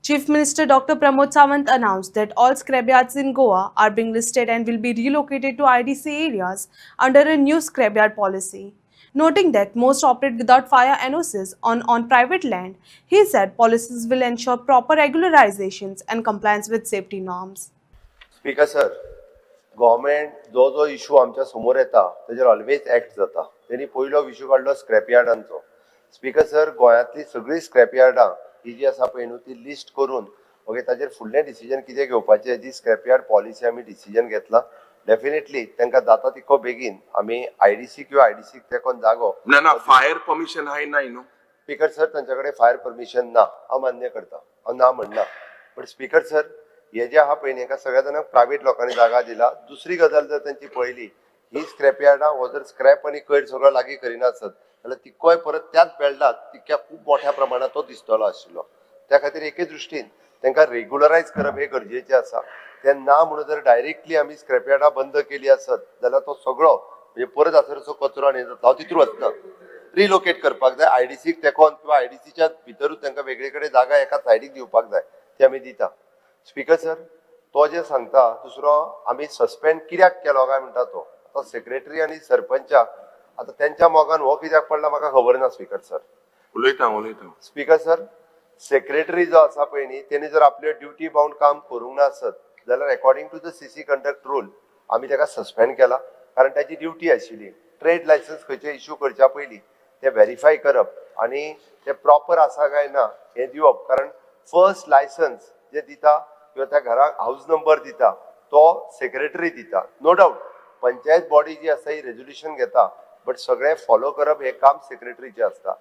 Chief Minister Dr. Pramod Sawant announced that all scrapyards in Goa are being listed and will be relocated to IDC areas under a new scrapyard policy. Noting that most operate without fire NOCs on private land, he said policies will ensure proper regularizations and compliance with safety norms. Speaker sir, government जो जो issue आमच्या समोर येता तेजेर always act जाता. त्यांनी पयलो issue काडलो स्क्रॅप यार्डांचो. स्पीकर सर, गोंयांतली सगळी स्क्रॅप यार्डां ही जी आसा पळय न्हू ती लिस्ट करून ओके ताजेर फुडलें डिसिजन कितें घेवपाचें जी स्क्रॅप यार्ड पॉलिसी आमी डिसिजन घेतला. डेफिनेटली तांकां जाता तितको बेगीन आमी आयडीसी किंवा आयडीसी तेकोन जागो ना फायर परमिशन आहे नाही न्हू. स्पीकर सर, तांच्याकडे फायर परमिशन ना, हांव मान्य करता, हांव ना म्हणना. बट स्पीकर सर, हे जे आहा पळय न्ही सगळ्या जाणांक प्रायवेट लोकांनी जागा दिला. दुसरी गजाल जर तांची पळयली ही स्क्रॅप यार्डां हो जर स्क्रॅप आनी कोयर सगळो लागीं करिना आसत जाल्यार तितकोय परत त्याच बेल्डात तितक्या खूब मोठ्या प्रमाणात तो दिसतलो आशिल्लो. त्या खातीर एके दृश्टीन तांकां रेग्युलरायज करप हे गरजेचें आसा. ते ना म्हणून जर डायरेक्टली आमी स्क्रॅप यार्डां बंद केली आसत जाल्यार तो सगळो म्हणजे परत आसरचो कचरो आनी हांव तितूर वचना. रिलोकेट करपाक जाय, आयडीसीक तेकोन किंवा आयडीसीच्या भितरूच तांकां वेगळे कडेन जागा एका सायडीक दिवपाक जाय, ते आमी दिता. स्पीकर सर, तो जे सांगता दुसरो आमी सस्पेंड कित्याक केलो काय म्हणटा तो आता सेक्रेटरी आनी सरपंचाक आता त्यांच्या मोगान हो कित्याक पडला म्हाका खबर ना. स्पीकर सर, उलयता स्पीकर सर, सेक्रेटरी जो आसा पळय न्ही तेणी जर आपले ड्युटी बाउंड काम करूंक ना आसत जाल्यार according to the CC conduct rule आमी ताका सस्पेंड केला. कारण ताची ड्युटी आशिल्ली. ट्रेड लायसन्स खंयचे इश्यू करच्या पयलीं ते व्हेरीफाय करप आनी ते प्रॉपर आसा काय ना हे दिवप. कारण फर्स्ट लायसन्स जे दिता किंवा त्या घराक हाऊस नंबर दिता तो सेक्रेटरी दिता. नो डाऊट पंचायत बॉडी जी आसा ही रेझोल्युशन घेता, बट सगळें फॉलो करप हे काम सेक्रेटरीचे आसता.